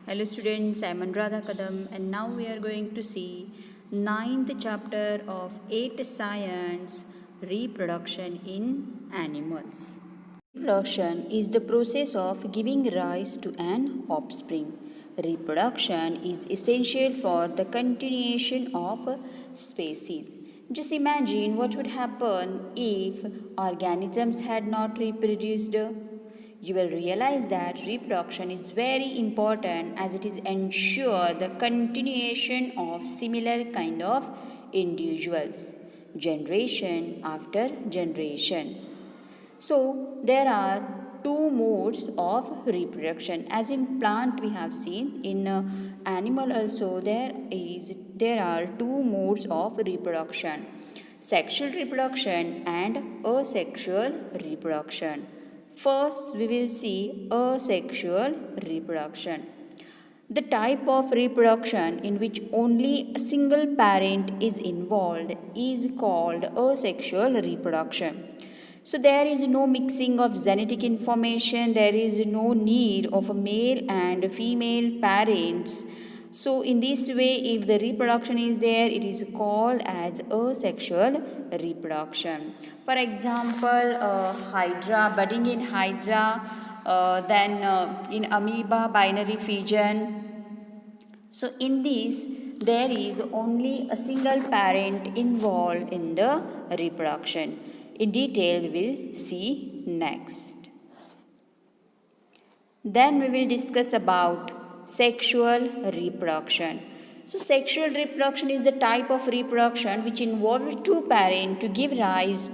Hello students, I am Anuradha Kadam and now we are going to see ninth chapter of 8th Science, Reproduction in Animals. Reproduction is the process of giving rise to an offspring. Reproduction is essential for the continuation of a species. Just imagine what would happen if organisms had not reproduced. You will realize that reproduction is very important as it is ensure the continuation of similar kind of individuals generation after generation. So there are two modes of reproduction. As in plant we have seen, in animal also there are two modes of reproduction: sexual reproduction and asexual reproduction. First we will see asexual reproduction. The type of reproduction in which only a single parent is involved is called asexual reproduction. So there is no mixing of genetic information, there is no need of a male and female parents. So in this way, if the reproduction is there, it is called as asexual reproduction. For example, Hydra, budding in Hydra, then in amoeba, binary fission. So in this, there is only a single parent involved in the reproduction. In detail, we will see next. Then we will discuss about sexual reproduction. So sexual reproduction is the type of reproduction which involves two parents to give rise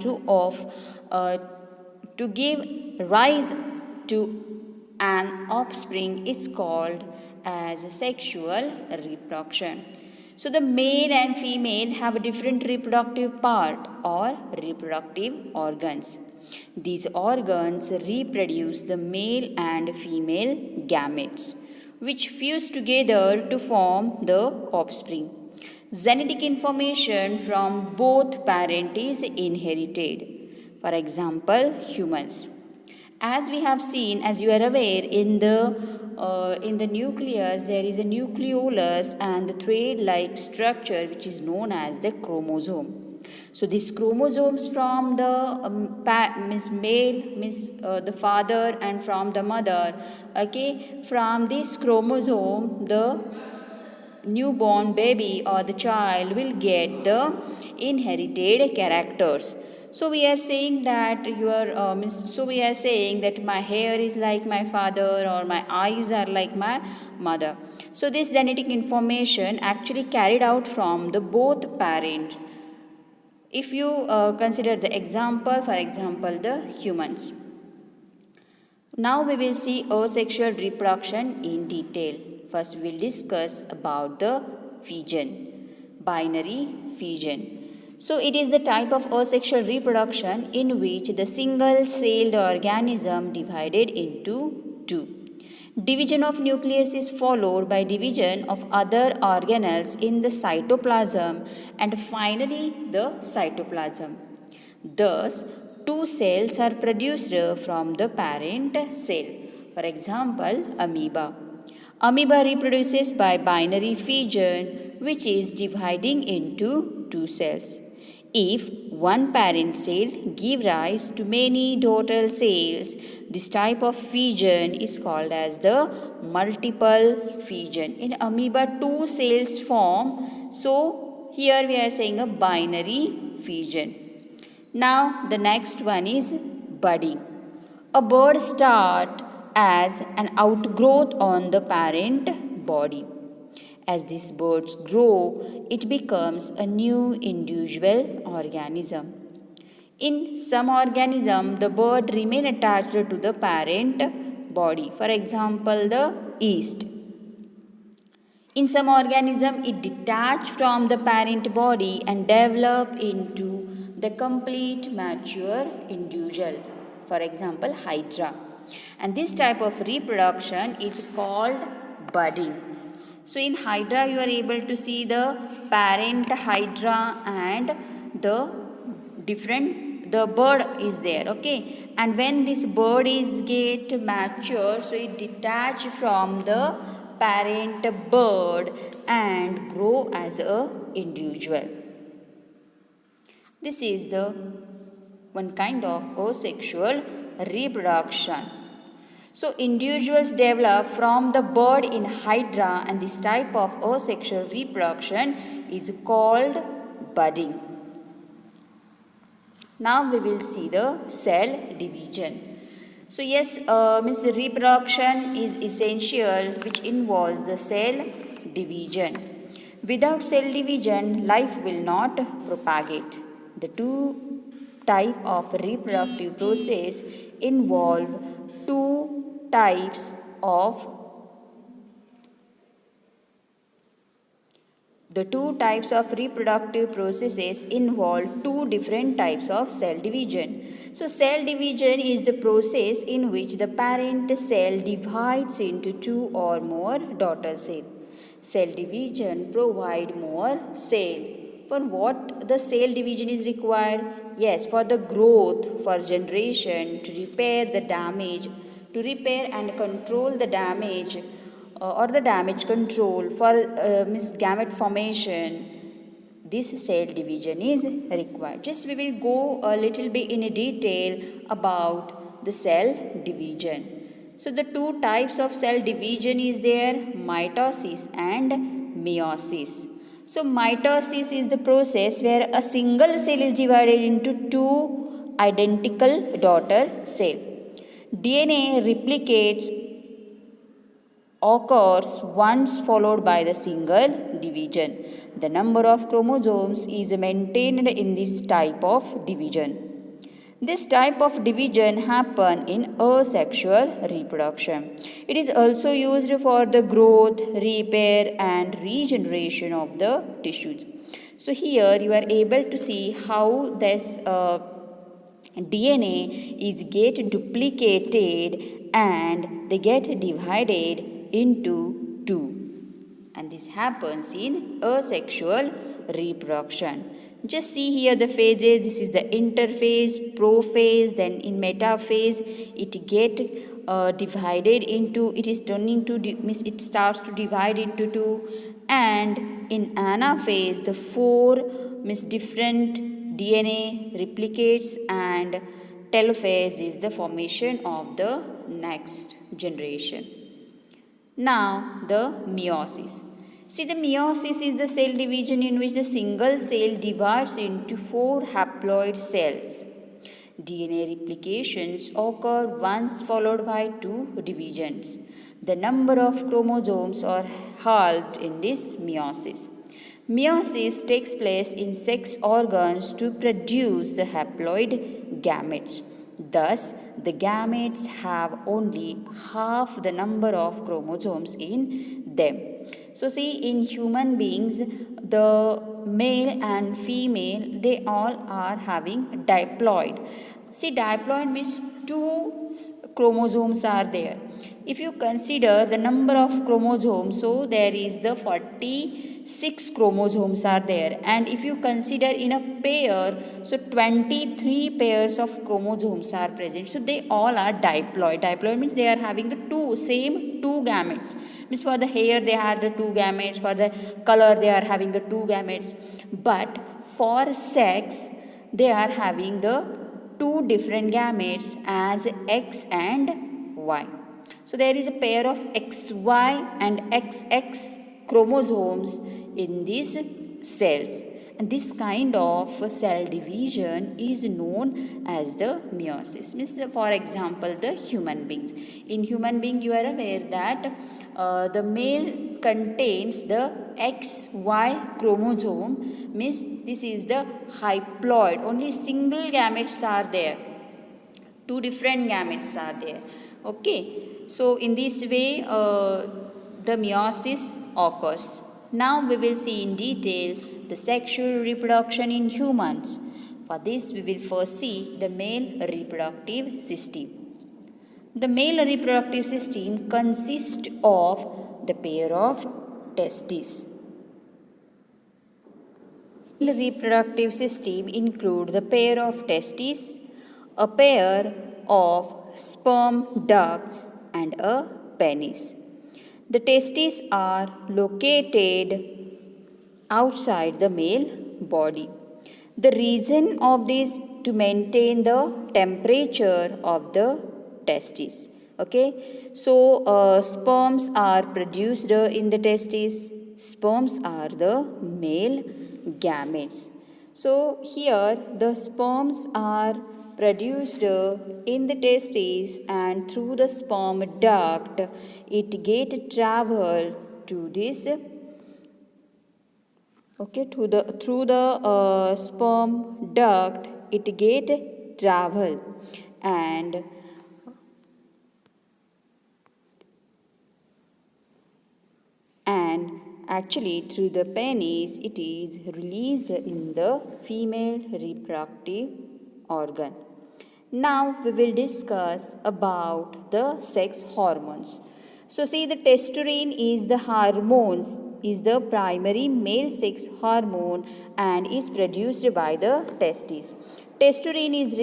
to an offspring is called as sexual reproduction. So the male and female have a different reproductive part or reproductive organs. These organs reproduce the male and female gametes, which fuse together to form the offspring. Genetic information from both parents is inherited. For example, humans. As we have seen, as you are aware, in the nucleus there is a nucleolus and the thread-like structure which is known as the chromosome. So these chromosomes from the the father and from the mother. Okay, from this chromosome the newborn baby or the child will get the inherited characters. So we are saying that my hair is like my father or my eyes are like my mother. So this genetic information actually carried out from the both parents. If you consider the example, for example, the humans. Now we will see asexual reproduction in detail. First we will discuss about the fission, binary fission. So it is the type of asexual reproduction in which the single-celled organism divided into two. Division of nucleus is followed by division of other organelles in the cytoplasm and finally the cytoplasm. Thus, two cells are produced from the parent cell. For example, amoeba. Amoeba reproduces by binary fission, which is dividing into two cells. If one parent cell gives rise to many daughter cells, this type of fission is called as the multiple fission. In amoeba, two cells form. So, here we are saying a binary fission. Now, the next one is budding. A bird starts as an outgrowth on the parent body. As these birds grow, it becomes a new individual organism. In some organism, the bird remain attached to the parent body. For example, the yeast. In some organism, it detach from the parent body and develop into the complete mature individual. For example, Hydra. And this type of reproduction is called budding. So in Hydra, you are able to see the parent Hydra and the bird is there. Okay, and when this bird is get mature, so it detach from the parent bird and grow as a individual. This is the one kind of asexual reproduction. So individuals develop from the bird in hydra, and this type of asexual reproduction is called budding. Now we will see the cell division. So yes, means reproduction is essential, which involves the cell division. Without cell division, life will not propagate. The two type of reproductive process involve two types of The two types of reproductive processes involve two different types of cell division. So, cell division is the process in which the parent cell divides into two or more daughter cells. Cell division provide more cell. For what the cell division is required? Yes, for the growth, for generation, to repair the damage, to repair and control the damage or the damage control, for gamete formation. This cell division is required. Just we will go a little bit in detail about the cell division. So the two types of cell division is there, mitosis and meiosis. So mitosis is the process where a single cell is divided into two identical daughter cells. DNA replicates occurs once followed by the single division. The number of chromosomes is maintained in this type of division. This type of division happens in asexual reproduction. It is also used for the growth, repair and regeneration of the tissues. So here you are able to see how this DNA is get duplicated and they get divided into two, and this happens in asexual reproduction. Just see here the phases. This is the interphase, prophase, then in metaphase it get divided into, it is turning to it starts to divide into two, and in anaphase the four different DNA replicates, and telophase is the formation of the next generation. Now the meiosis. See, the meiosis is the cell division in which the single cell divides into four haploid cells. DNA replications occur once followed by two divisions. The number of chromosomes are halved in this meiosis. Meiosis takes place in sex organs to produce the haploid gametes. Thus, the gametes have only half the number of chromosomes in them. So, see, in human beings, the male and female, they all are having diploid. See, diploid means two chromosomes are there. If you consider the number of chromosomes, so there is the 46 chromosomes are there, and if you consider in a pair, so 23 pairs of chromosomes are present. So they all are diploid. Diploid means they are having the same two gametes. Means for the hair they have the two gametes, for the color they are having the two gametes, but for sex they are having the two different gametes as X and Y. So there is a pair of XY and XX chromosomes in these cells, and this kind of cell division is known as the meiosis. Means, for example, the human beings. In human being, you are aware that the male contains the XY chromosome, means this is the haploid. Only single gametes are there. Two different gametes are there. Okay. So in this way, the meiosis occurs. Now we will see in detail the sexual reproduction in humans. For this, we will first see the male reproductive system. The male reproductive system consists of the pair of testes. The male reproductive system includes the pair of testes, a pair of sperm ducts, and a penis. The testes are located outside the male body. The reason of this to maintain the temperature of the testes. Okay, so sperms are produced in the testes. Sperms are the male gametes. So here the sperms are produced in the testes, and through the sperm duct it get travel to this, okay, through the sperm duct it get travel, and actually through the penis it is released in the female reproductive organ. Now we will discuss about the sex hormones. So see, the testosterone is the primary male sex hormone and is produced by the testes. Testosterone is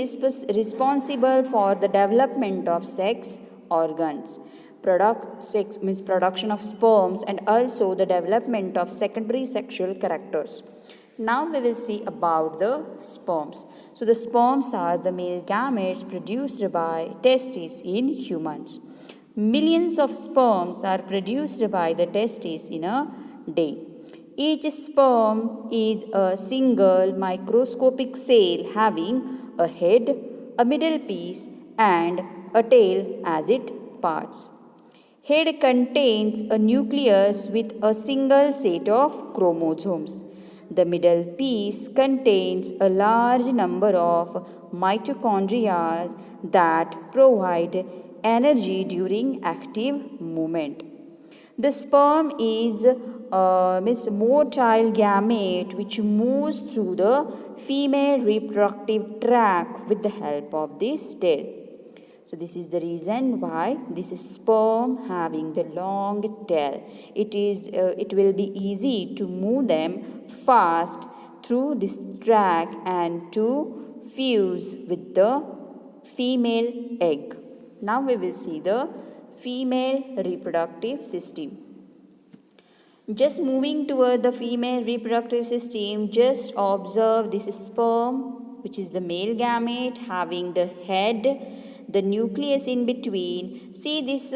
responsible for the development of sex organs, production of sperms, and also the development of secondary sexual characters. Now we will see about the sperms. So the sperms are the male gametes produced by testes in humans. Millions of sperms are produced by the testes in a day. Each sperm is a single microscopic cell having a head, a middle piece, and a tail as its parts. Head contains a nucleus with a single set of chromosomes. The middle piece contains a large number of mitochondria that provide energy during active movement. The sperm is a motile gamete which moves through the female reproductive tract with the help of this tail. So this is the reason why this sperm having the long tail. It will be easy to move them fast through this tract and to fuse with the female egg. Now we will see the female reproductive system. Just moving toward the female reproductive system, just observe this sperm, which is the male gamete having the head, the nucleus in between. See, this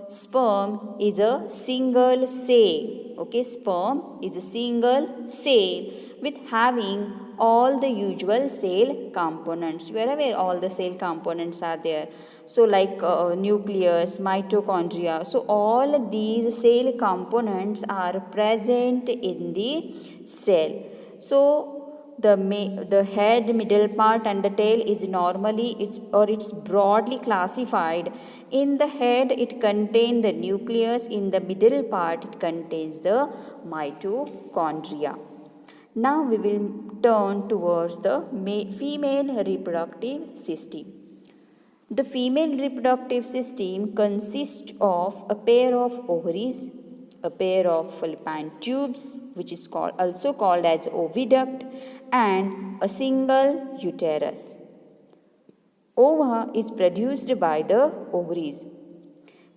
sperm is a single cell. Okay, sperm is a single cell with having all the usual cell components. You are aware all the cell components are there. So like nucleus, mitochondria. So all these cell components are present in the cell. So the head, middle part and the tail is normally it's broadly classified. In the head it contains the nucleus, in the middle part it contains the mitochondria. Now we will turn towards the female reproductive system. The female reproductive system consists of a pair of ovaries, a pair of fallopian tubes, which is also called as oviduct, and a single uterus. Ova is produced by the ovaries.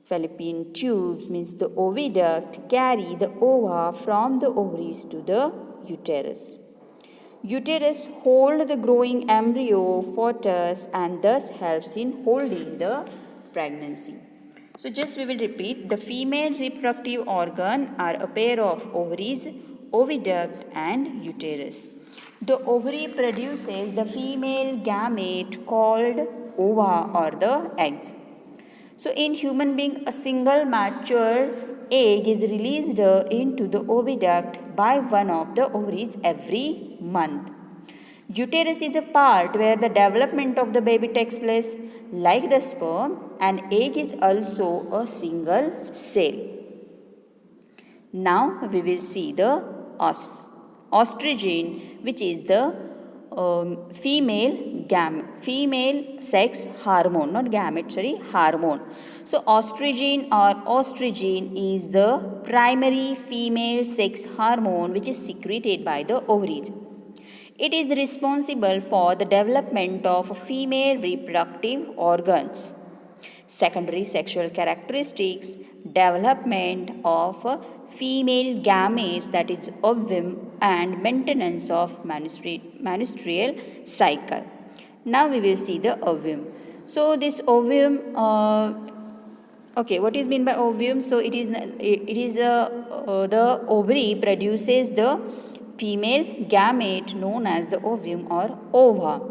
Fallopian tubes means the oviduct carry the ova from the ovaries to the uterus. Uterus hold the growing embryo fetus and thus helps in holding the pregnancy. So just we will repeat, the female reproductive organ are a pair of ovaries, oviduct and uterus. The ovary produces the female gamete called ova or the eggs. So in human being, a single mature egg is released into the oviduct by one of the ovaries every month. Uterus is a part where the development of the baby takes place. Like the sperm, an egg is also a single cell. Now we will see the estrogen, which is the female sex hormone, not gamete, hormone. So estrogen is the primary female sex hormone which is secreted by the ovaries. It is responsible for the development of female reproductive organs, secondary sexual characteristics, development of female gametes, that is ovum, and maintenance of menstrual cycle. Now we will see the ovum. So this ovum, okay, what is meant by ovum? So it is the ovary produces the female gamete known as the ovum or ova.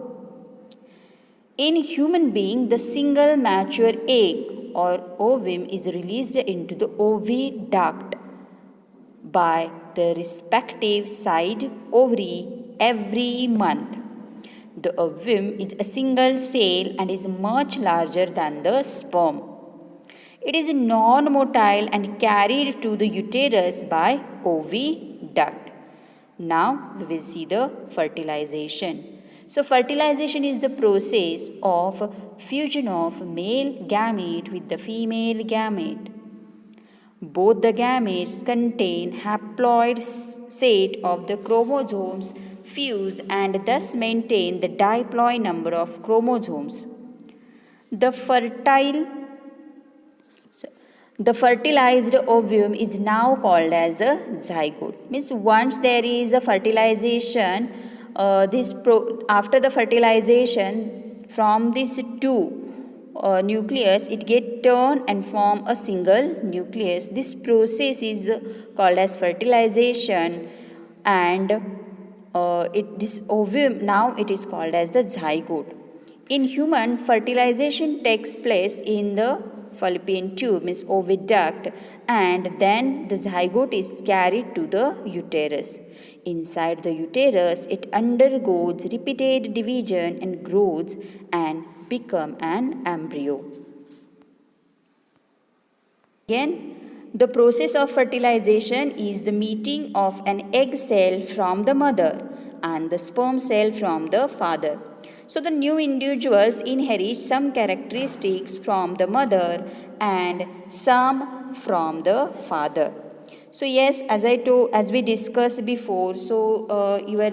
In human being, the single mature egg or ovum is released into the oviduct by the respective side ovary every month. The ovum is a single cell and is much larger than the sperm. It is non-motile and carried to the uterus by oviduct. Now we will see the fertilization. So fertilization is the process of fusion of male gamete with the female gamete. Both the gametes contain haploid set of the chromosomes fuse and thus maintain the diploid number of chromosomes. The fertilized ovum is now called as a zygote. Means once there is a fertilization, after the fertilization from these two nucleus, it get turned and form a single nucleus. This process is called as fertilization, and this ovum now it is called as the zygote. In human, fertilization takes place in the fallopian tube, means oviduct, and then the zygote is carried to the uterus. Inside the uterus, it undergoes repeated division and grows and become an embryo. Again, the process of fertilization is the meeting of an egg cell from the mother and the sperm cell from the father. So the new individuals inherit some characteristics from the mother and some from the father. So yes, as we discussed before, so your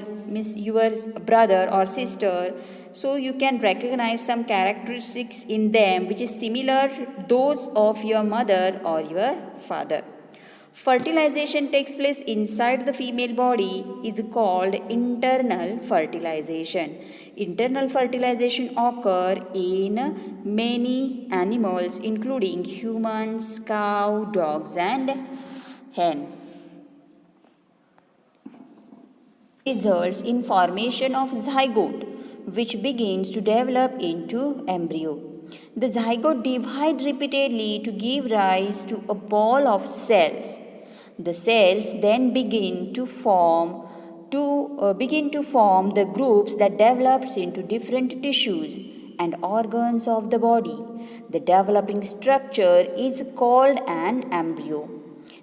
brother or sister, so you can recognize some characteristics in them which is similar those of your mother or your father. Fertilization takes place inside the female body is called internal fertilization. Internal fertilization occur in many animals including humans, cow, dogs and hen. Results in formation of zygote which begins to develop into embryo. The zygote divides repeatedly to give rise to a ball of cells. The cells then begin to form the groups that develops into different tissues and organs of the body. The developing structure is called an embryo.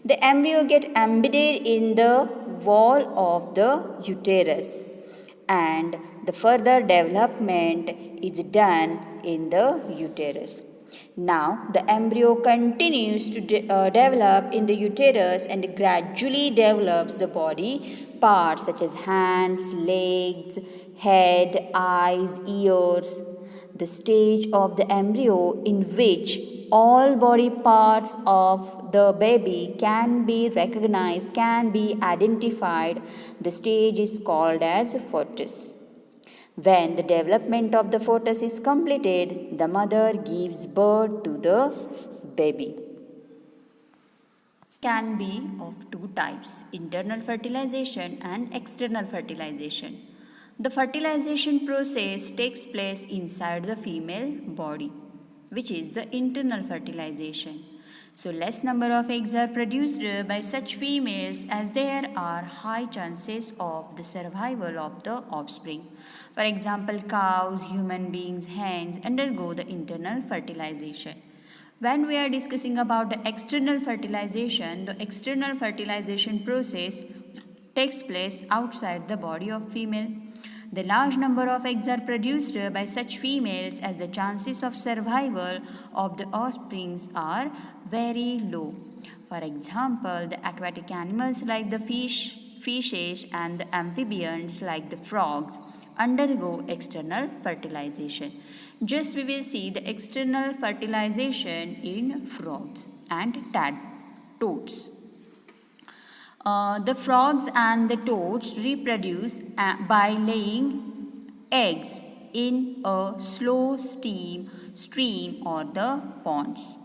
The embryo gets embedded in the wall of the uterus, and the further development is done in the uterus. Now, the embryo continues to develop in the uterus and gradually develops the body parts such as hands, legs, head, eyes, ears. The stage of the embryo in which all body parts of the baby can be recognized, can be identified, the stage is called as fetus. When the development of the fetus is completed, the mother gives birth to the baby. Can be of two types, internal fertilization and external fertilization. The fertilization process takes place inside the female body, which is the internal fertilization. So less number of eggs are produced by such females as there are high chances of the survival of the offspring. For example, cows, human beings, hens undergo the internal fertilization. When we are discussing about the external fertilization process takes place outside the body of female. The large number of eggs are produced by such females as the chances of survival of the offsprings are very low. For example, the aquatic animals like the fishes and the amphibians like the frogs undergo external fertilization. Just we will see the external fertilization in frogs. and toads. The frogs and the toads reproduce by laying eggs in a slow stream or the ponds.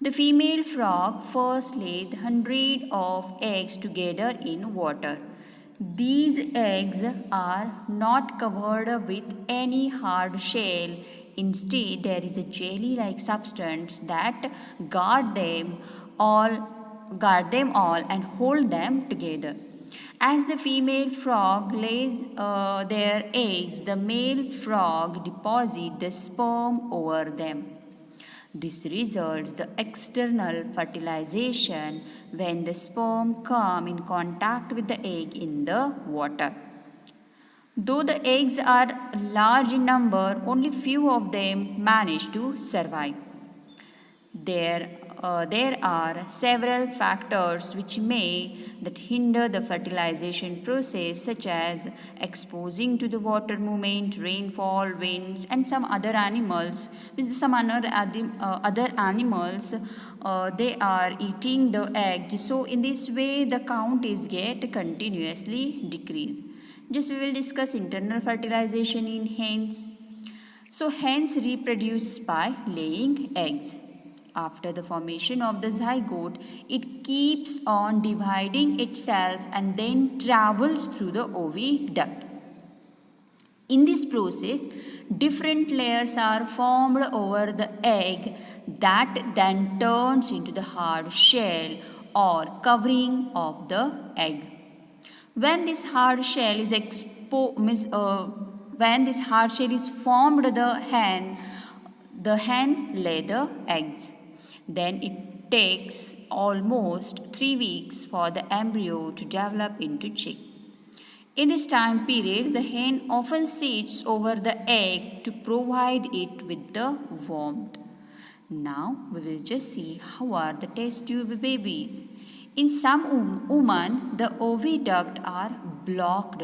The female frog first lays 100 of eggs together in water. These eggs are not covered with any hard shell. Instead, there is a jelly-like substance that guard them all and hold them together. As the female frog lays their eggs, the male frog deposits the sperm over them. This results the external fertilization when the sperm come in contact with the egg in the water. Though the eggs are large in number, only few of them manage to survive. There are several factors that hinder the fertilization process, such as exposing to the water movement, rainfall, winds, and some other animals. Other animals they are eating the eggs. So in this way, the count is get continuously decreased. Just we will discuss internal fertilization in hens. So hens reproduce by laying eggs. After the formation of the zygote, it keeps on dividing itself and then travels through the oviduct. In this process, different layers are formed over the egg that then turns into the hard shell or covering of the egg. When this hard shell is formed, the hen lay the eggs. Then it takes almost 3 weeks for the embryo to develop into chick. In this time period, the hen often sits over the egg to provide it with the warmth. Now we will just see how are the test tube babies. In some women, the oviduct are blocked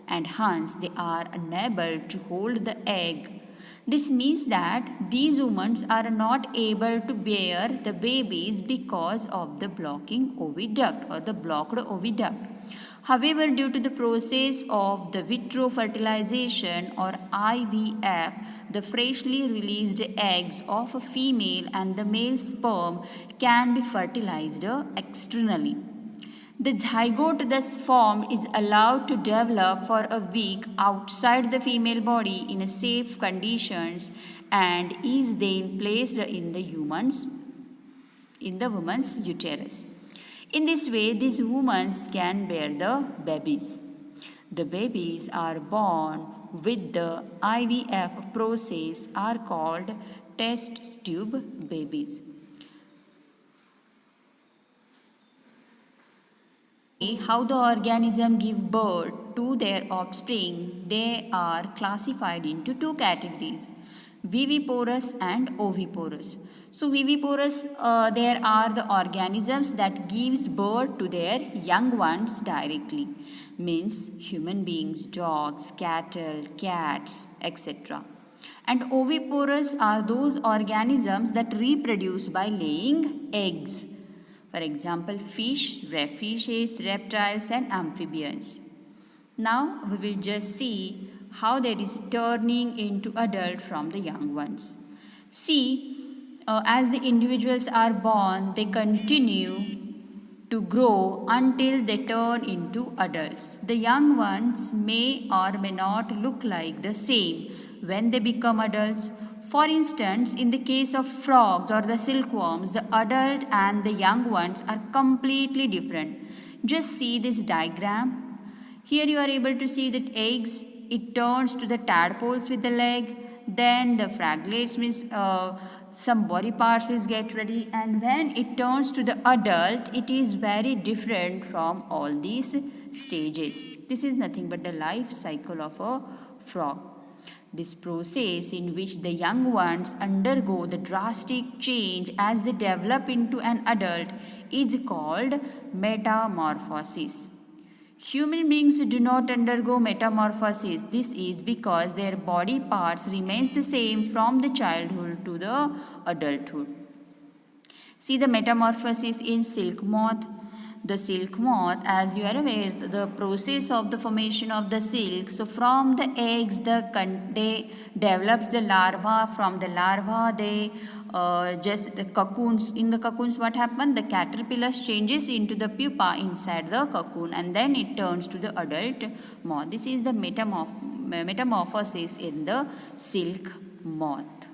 and hence they are unable to hold the egg. This means that these women are not able to bear the babies because of the blocking oviduct or the blocked oviduct. However, due to the process of the vitro fertilization or IVF, the freshly released eggs of a female and the male sperm can be fertilized externally. The zygote thus formed is allowed to develop for a week outside the female body in a safe conditions and is then placed in the woman's uterus. In this way, these women can bear the babies. The babies are born with the IVF process are called test tube babies. How the organism give birth to their offspring, they are classified into 2 categories, viviparous and oviparous. So viviparous, there are the organisms that gives birth to their young ones directly, means human beings, dogs, cattle, cats, etc. And oviparous are those organisms that reproduce by laying eggs. For example, fish, fishes, reptiles and amphibians. Now we will just see how there is turning into adult from the young ones. See, as the individuals are born, they continue to grow until they turn into adults. The young ones may or may not look like the same when they become adults. For instance, in the case of frogs or the silkworms, the adult and the young ones are completely different. Just see this diagram. Here you are able to see that eggs, it turns to the tadpoles with the leg. Then the fraglets means some body parts is get ready. And when it turns to the adult, it is very different from all these stages. This is nothing but the life cycle of a frog. This process in which the young ones undergo the drastic change as they develop into an adult is called metamorphosis. Human beings do not undergo metamorphosis. This is because their body parts remains the same from the childhood to the adulthood. See the metamorphosis in silk moth. The silk moth, as you are aware, the process of the formation of the silk. So from the eggs, they develops the larva. From the larva, they just the cocoons. In the cocoons, what happened? The caterpillars changes into the pupa inside the cocoon, and then it turns to the adult moth. This is the metamorphosis in the silk moth.